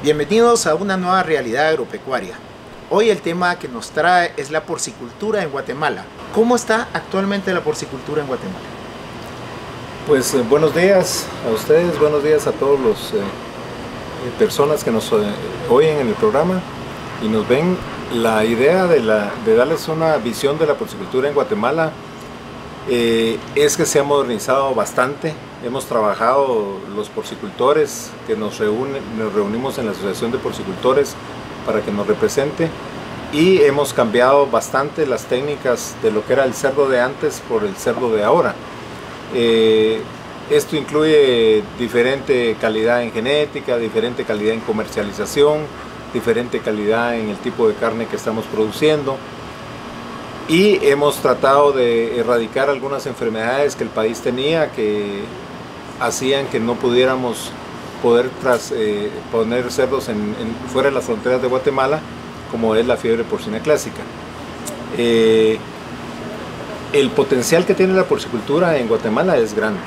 Bienvenidos a una nueva realidad agropecuaria. Hoy el tema que nos trae es la porcicultura en Guatemala. ¿Cómo está actualmente la porcicultura en Guatemala? Pues buenos días a ustedes, buenos días a todos los personas que nos oyen en el programa y nos ven. La idea de darles una visión de la porcicultura en Guatemala es que se ha modernizado bastante. Hemos trabajado los porcicultores que nos reunimos en la Asociación de Porcicultores para que nos represente, y hemos cambiado bastante las técnicas de lo que era el cerdo de antes por el cerdo de ahora. Esto incluye diferente calidad en genética, diferente calidad en comercialización, diferente calidad en el tipo de carne que estamos produciendo, y hemos tratado de erradicar algunas enfermedades que el país tenía que hacían que no pudiéramos poner cerdos fuera de las fronteras de Guatemala, como es la fiebre porcina clásica. El potencial que tiene la porcicultura en Guatemala es grande.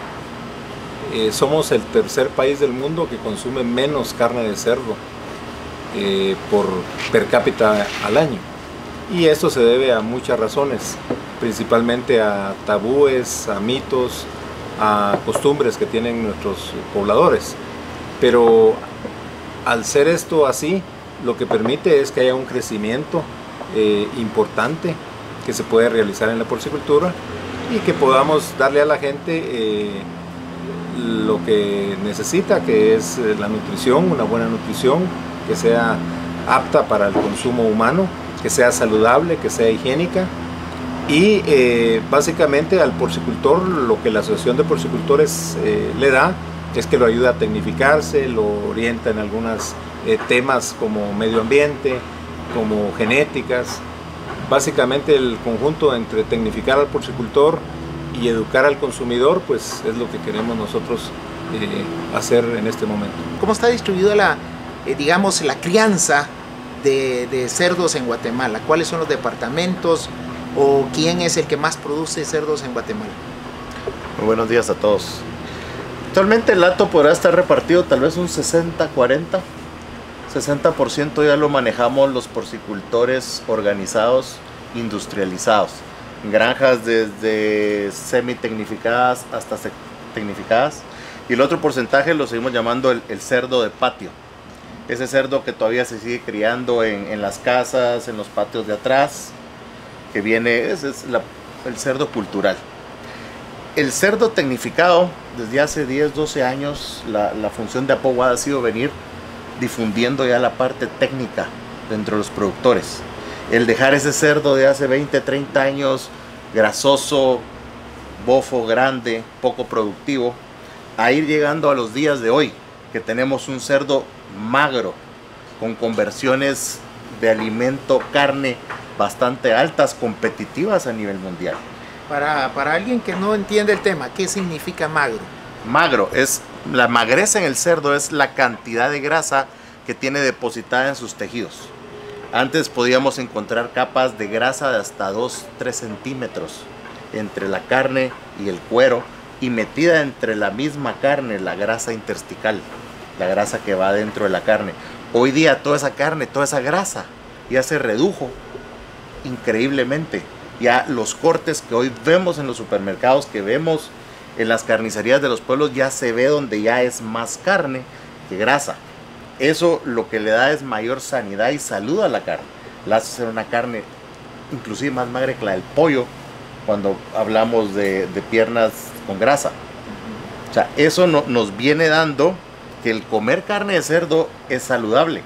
Somos el tercer país del mundo que consume menos carne de cerdo per cápita al año, y esto se debe a muchas razones, principalmente a tabúes, a mitos, a costumbres que tienen nuestros pobladores. Pero al ser esto así, lo que permite es que haya un crecimiento importante que se puede realizar en la porcicultura y que podamos darle a la gente lo que necesita, que es la nutrición, una buena nutrición que sea apta para el consumo humano, que sea saludable, que sea higiénica. Y básicamente al porcicultor lo que la Asociación de Porcicultores le da es que lo ayuda a tecnificarse, lo orienta en algunos temas como medio ambiente, como genéticas. Básicamente el conjunto entre tecnificar al porcicultor y educar al consumidor, pues es lo que queremos nosotros hacer en este momento. ¿Cómo está distribuida la crianza de cerdos en Guatemala? ¿Cuáles son los departamentos o quién es el que más produce cerdos en Guatemala? Muy buenos días a todos. Actualmente el hato podrá estar repartido tal vez un 60-40. 60% ya lo manejamos los porcicultores organizados, industrializados. Granjas desde semi-tecnificadas hasta tecnificadas. Y el otro porcentaje lo seguimos llamando el cerdo de patio. Ese cerdo que todavía se sigue criando en las casas, en los patios de atrás, que viene, ese es el cerdo cultural. El cerdo tecnificado, desde hace 10, 12 años, la función de APOWA ha sido venir difundiendo ya la parte técnica dentro de los productores. El dejar ese cerdo de hace 20, 30 años, grasoso, bofo, grande, poco productivo, a ir llegando a los días de hoy, que tenemos un cerdo magro, con conversiones de alimento, carne, bastante altas, competitivas a nivel mundial. Para alguien que no entiende el tema, ¿qué significa magro? Magro es la magreza en el cerdo, es la cantidad de grasa que tiene depositada en sus tejidos. Antes podíamos encontrar capas de grasa de hasta 2-3 centímetros entre la carne y el cuero, y metida entre la misma carne la grasa intersticial, la grasa que va dentro de la carne. Hoy día toda esa carne, toda esa grasa ya se redujo increíblemente. Ya los cortes que hoy vemos en los supermercados, que vemos en las carnicerías de los pueblos, ya se ve donde ya es más carne que grasa. Eso lo que le da es mayor sanidad y salud a la carne. La hace ser una carne inclusive más magra que la del pollo cuando hablamos de piernas con grasa. O sea, eso nos viene dando que el comer carne de cerdo es saludable.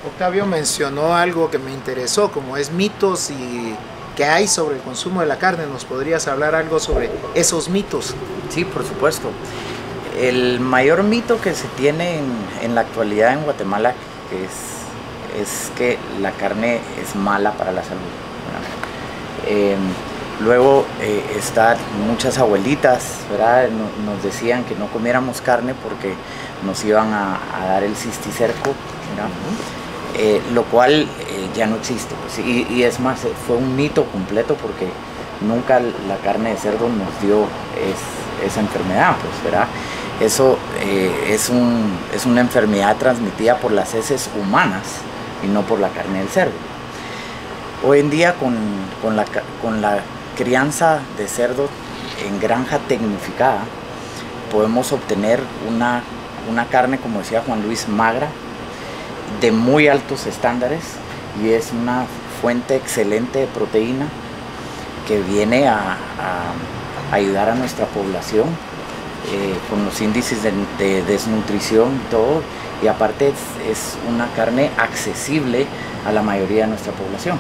Octavio mencionó algo que me interesó, como es mitos y que hay sobre el consumo de la carne. ¿Nos podrías hablar algo sobre esos mitos? Sí, por supuesto. El mayor mito que se tiene en la actualidad en Guatemala es que la carne es mala para la salud. Luego están muchas abuelitas, ¿verdad? Nos decían que no comiéramos carne porque nos iban a dar el cisticerco, lo cual ya no existe, pues, y es más, fue un mito completo porque nunca la carne de cerdo nos dio esa enfermedad, pues, ¿verdad? Eso es una enfermedad transmitida por las heces humanas y no por la carne del cerdo. Hoy en día con la crianza de cerdo en granja tecnificada podemos obtener una carne, como decía Juan Luis, magra, de muy altos estándares, y es una fuente excelente de proteína que viene a ayudar a nuestra población con los índices de desnutrición y todo, y aparte es una carne accesible a la mayoría de nuestra población.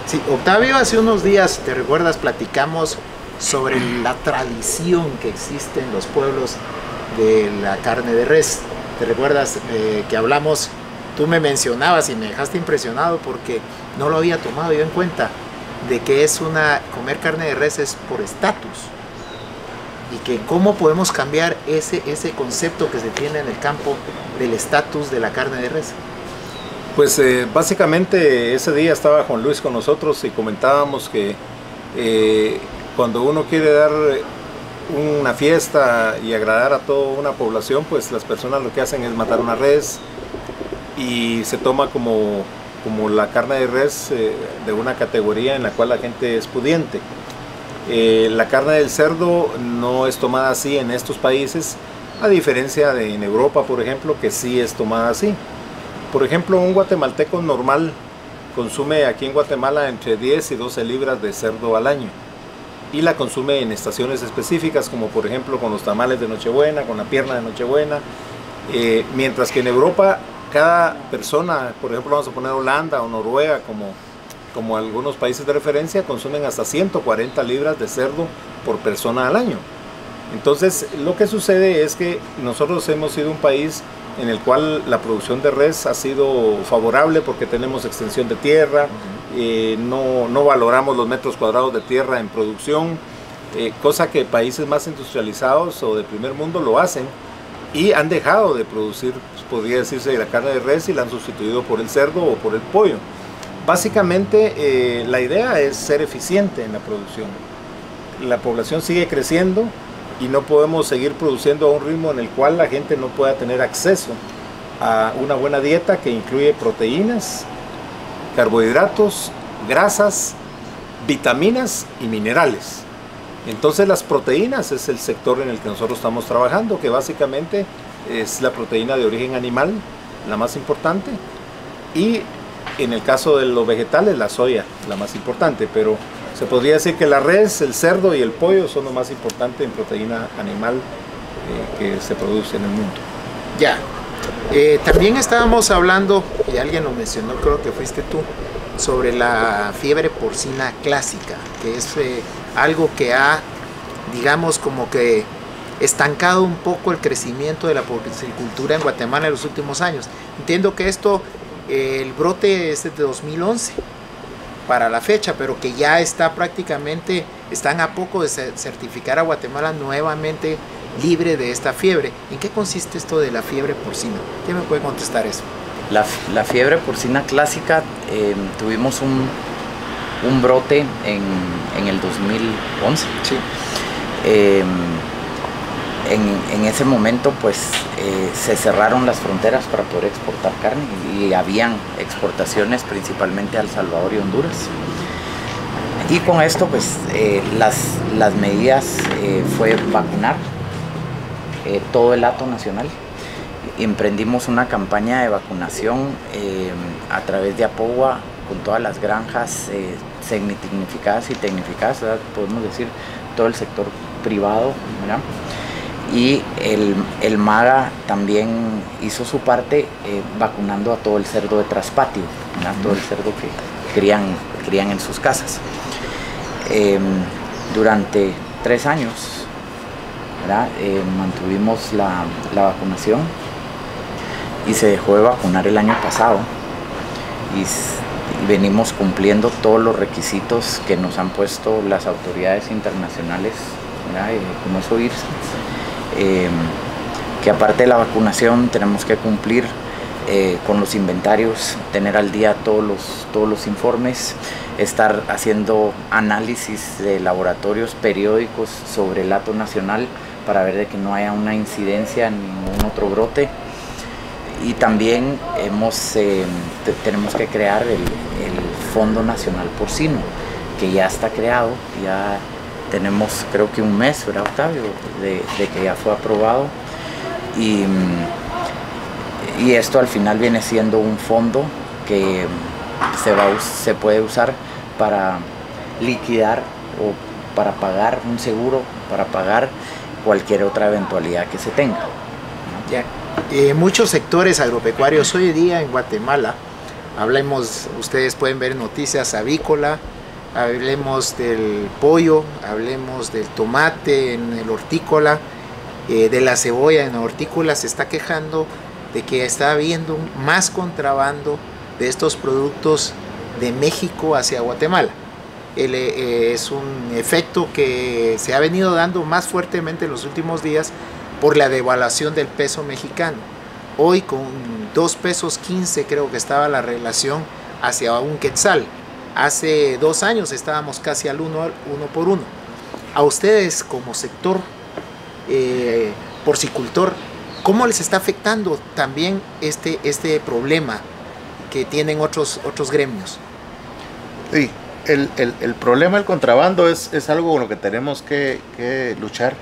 Sí, Octavio, hace unos días, ¿te recuerdas? Platicamos sobre la tradición que existe en los pueblos de la carne de res. ¿Te recuerdas que hablamos? Tú me mencionabas y me dejaste impresionado porque no lo había tomado yo en cuenta, de que comer carne de res es por estatus, y que cómo podemos cambiar ese concepto que se tiene en el campo del estatus de la carne de res. Pues básicamente ese día estaba Juan Luis con nosotros y comentábamos que cuando uno quiere dar una fiesta y agradar a toda una población, pues las personas lo que hacen es matar una res y se toma como la carne de res de una categoría en la cual la gente es pudiente. La carne del cerdo no es tomada así en estos países, a diferencia de en Europa, por ejemplo, que sí es tomada así. Por ejemplo, un guatemalteco normal consume aquí en Guatemala entre 10 y 12 libras de cerdo al año, y la consume en estaciones específicas, como por ejemplo con los tamales de Nochebuena, con la pierna de Nochebuena, mientras que en Europa cada persona, por ejemplo vamos a poner Holanda o Noruega como algunos países de referencia, consumen hasta 140 libras de cerdo por persona al año. Entonces lo que sucede es que nosotros hemos sido un país en el cual la producción de res ha sido favorable porque tenemos extensión de tierra, no valoramos los metros cuadrados de tierra en producción, cosa que países más industrializados o de primer mundo lo hacen, y han dejado de producir, podría decirse, la carne de res y la han sustituido por el cerdo o por el pollo. Básicamente la idea es ser eficiente en la producción. La población sigue creciendo y no podemos seguir produciendo a un ritmo en el cual la gente no pueda tener acceso a una buena dieta que incluye proteínas, carbohidratos, grasas, vitaminas y minerales. Entonces las proteínas es el sector en el que nosotros estamos trabajando, que básicamente es la proteína de origen animal, la más importante, y en el caso de los vegetales, la soya, la más importante, pero se podría decir que la res, el cerdo y el pollo son lo más importante en proteína animal que se produce en el mundo. Ya. También estábamos hablando, y alguien lo mencionó, creo que fuiste tú, sobre la fiebre porcina clásica, que es algo que ha, digamos, como que estancado un poco el crecimiento de la porcicultura en Guatemala en los últimos años. Entiendo que el brote es de 2011 para la fecha, pero que ya está prácticamente, están a poco de certificar a Guatemala nuevamente libre de esta fiebre. ¿En qué consiste esto de la fiebre porcina? ¿Quién me puede contestar eso? La fiebre porcina clásica, tuvimos un brote en el 2011. Sí. En ese momento pues se cerraron las fronteras para poder exportar carne, y habían exportaciones principalmente a El Salvador y Honduras. Y con esto pues las medidas fue vacunar todo el hato nacional. Emprendimos una campaña de vacunación a través de APOGUA con todas las granjas semi-tecnificadas y tecnificadas, ¿verdad? Podemos decir todo el sector privado, ¿verdad? Y el MAGA también hizo su parte vacunando a todo el cerdo de traspatio, ¿verdad? Todo el cerdo que crían en sus casas. Durante 3 años, ¿verdad? Mantuvimos la vacunación, y se dejó de vacunar el año pasado, y venimos cumpliendo todos los requisitos que nos han puesto las autoridades internacionales, ¿verdad? Como es OIRSA, que aparte de la vacunación tenemos que cumplir con los inventarios, tener al día todos los informes, estar haciendo análisis de laboratorios periódicos sobre el hato nacional para ver de que no haya una incidencia ni ningún otro brote. Y también tenemos que crear el Fondo Nacional Porcino, que ya está creado, ya tenemos creo que un mes, ¿verdad, Octavio?, de que ya fue aprobado. Y esto al final viene siendo un fondo que se puede usar para liquidar o para pagar un seguro, para pagar cualquier otra eventualidad que se tenga, ¿no? Ya. Muchos sectores agropecuarios hoy día en Guatemala, hablemos, ustedes pueden ver noticias avícola, hablemos del pollo, hablemos del tomate en el hortícola, de la cebolla en la hortícola, se está quejando de que está habiendo más contrabando de estos productos de México hacia Guatemala. Es un efecto que se ha venido dando más fuertemente en los últimos días por la devaluación del peso mexicano. Hoy con 2 pesos 15 creo que estaba la relación hacia un quetzal. Hace 2 años estábamos casi al 1 por 1. A ustedes como sector porcicultor, ¿cómo les está afectando también este problema que tienen otros gremios? Sí, el problema del contrabando es algo con lo que tenemos que luchar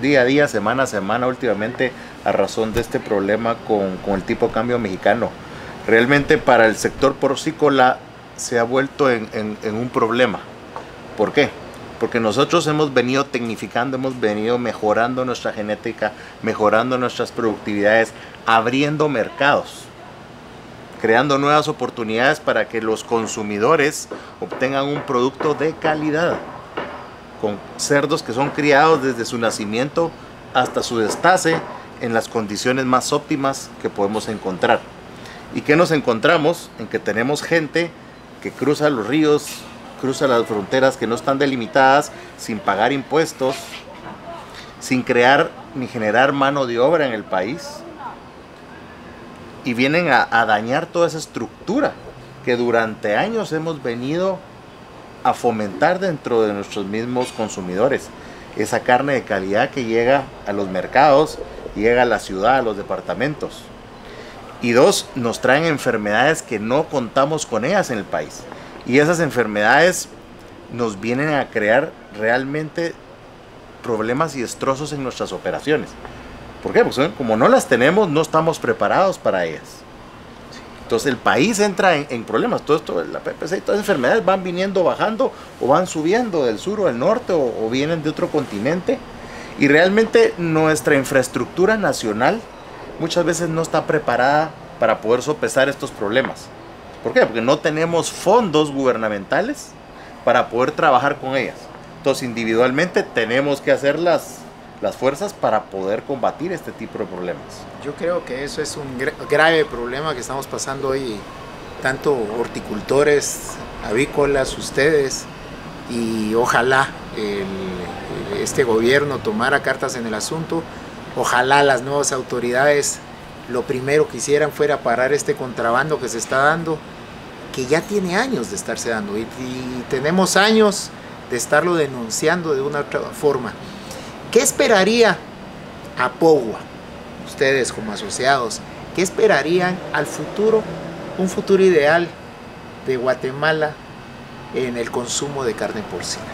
día a día, semana a semana, últimamente, a razón de este problema con el tipo de cambio mexicano. Realmente para el sector porcícola se ha vuelto en un problema. ¿Por qué? Porque nosotros hemos venido tecnificando, hemos venido mejorando nuestra genética, mejorando nuestras productividades, abriendo mercados, creando nuevas oportunidades para que los consumidores obtengan un producto de calidad, con cerdos que son criados desde su nacimiento hasta su destace en las condiciones más óptimas que podemos encontrar. ¿Y qué nos encontramos? En que tenemos gente que cruza los ríos, cruza las fronteras que no están delimitadas, sin pagar impuestos, sin crear ni generar mano de obra en el país, y vienen a dañar toda esa estructura que durante años hemos venido a fomentar dentro de nuestros mismos consumidores. Esa carne de calidad que llega a los mercados, llega a la ciudad, a los departamentos. Y 2, nos traen enfermedades que no contamos con ellas en el país. Y esas enfermedades nos vienen a crear realmente problemas y destrozos en nuestras operaciones. ¿Por qué? Porque como no las tenemos, no estamos preparados para ellas. Entonces el país entra en problemas. Todo esto, la PPC y todas las enfermedades van viniendo, bajando, o van subiendo del sur o del norte, o vienen de otro continente. Y realmente nuestra infraestructura nacional muchas veces no está preparada para poder sopesar estos problemas. ¿Por qué? Porque no tenemos fondos gubernamentales para poder trabajar con ellas. Entonces individualmente tenemos que hacer las fuerzas para poder combatir este tipo de problemas. Yo creo que eso es un grave problema que estamos pasando hoy, tanto horticultores, avícolas, ustedes, y ojalá este gobierno tomara cartas en el asunto. Ojalá las nuevas autoridades lo primero que hicieran fuera parar este contrabando que se está dando, que ya tiene años de estarse dando, y tenemos años de estarlo denunciando de una otra forma. ¿Qué esperaría Apogua, ustedes como asociados? ¿Qué esperarían al futuro, un futuro ideal de Guatemala en el consumo de carne porcina?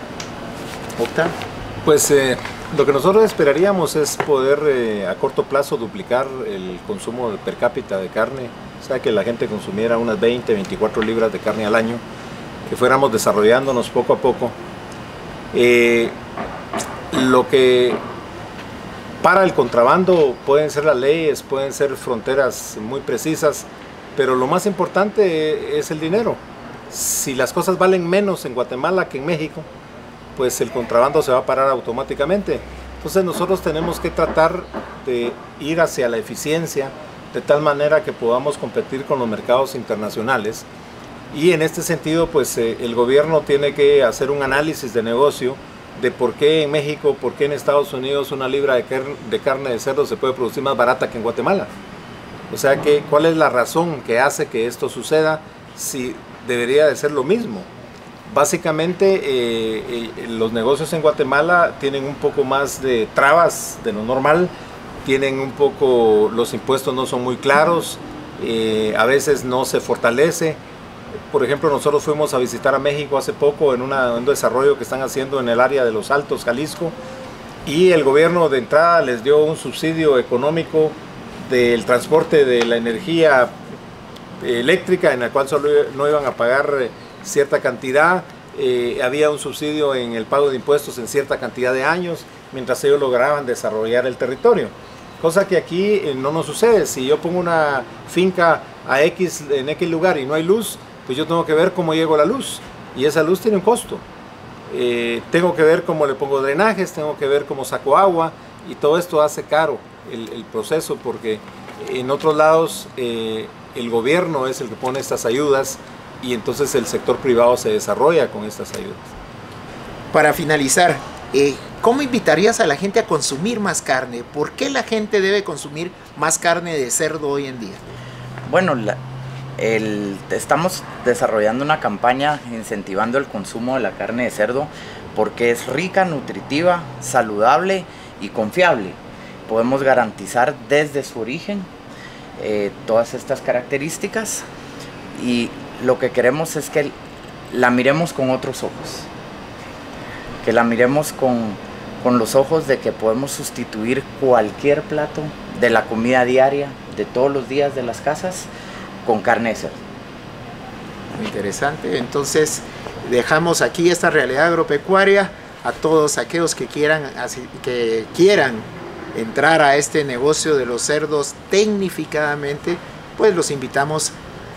¿Octavio? Pues lo que nosotros esperaríamos es poder a corto plazo duplicar el consumo per cápita de carne, o sea, que la gente consumiera unas 20, 24 libras de carne al año, que fuéramos desarrollándonos poco a poco. Lo que para el contrabando pueden ser las leyes, pueden ser fronteras muy precisas, pero lo más importante es el dinero. Si las cosas valen menos en Guatemala que en México, pues el contrabando se va a parar automáticamente. Entonces nosotros tenemos que tratar de ir hacia la eficiencia de tal manera que podamos competir con los mercados internacionales, y en este sentido pues el gobierno tiene que hacer un análisis de negocio de por qué en México, por qué en Estados Unidos una libra de carne de cerdo se puede producir más barata que en Guatemala. O sea, ¿cuál es la razón que hace que esto suceda si debería de ser lo mismo? Básicamente los negocios en Guatemala tienen un poco más de trabas de lo normal, tienen un poco, los impuestos no son muy claros, a veces no se fortalece. Por ejemplo, nosotros fuimos a visitar a México hace poco en un desarrollo que están haciendo en el área de Los Altos, Jalisco, y el gobierno de entrada les dio un subsidio económico del transporte de la energía eléctrica, en el cual solo no iban a pagar cierta cantidad, había un subsidio en el pago de impuestos en cierta cantidad de años, mientras ellos lograban desarrollar el territorio. Cosa que aquí no nos sucede. Si yo pongo una finca en X lugar y no hay luz, pues yo tengo que ver cómo llego a la luz, y esa luz tiene un costo. Tengo que ver cómo le pongo drenajes, tengo que ver cómo saco agua, y todo esto hace caro el proceso, porque en otros lados el gobierno es el que pone estas ayudas, y entonces el sector privado se desarrolla con estas ayudas. Para finalizar, ¿cómo invitarías a la gente a consumir más carne? ¿Por qué la gente debe consumir más carne de cerdo hoy en día? Bueno, estamos desarrollando una campaña incentivando el consumo de la carne de cerdo porque es rica, nutritiva, saludable y confiable. Podemos garantizar desde su origen todas estas características, y lo que queremos es que la miremos con otros ojos, que la miremos con los ojos de que podemos sustituir cualquier plato de la comida diaria de todos los días de las casas con carne de cerdo. Muy interesante. Entonces dejamos aquí esta realidad agropecuaria a todos aquellos que quieran entrar a este negocio de los cerdos tecnificadamente, pues los invitamos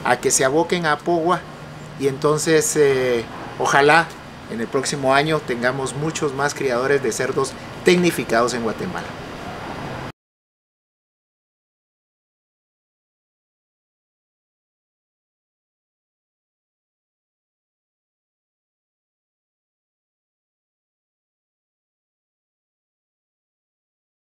a que se aboquen a Apogua, y entonces ojalá en el próximo año tengamos muchos más criadores de cerdos tecnificados en Guatemala.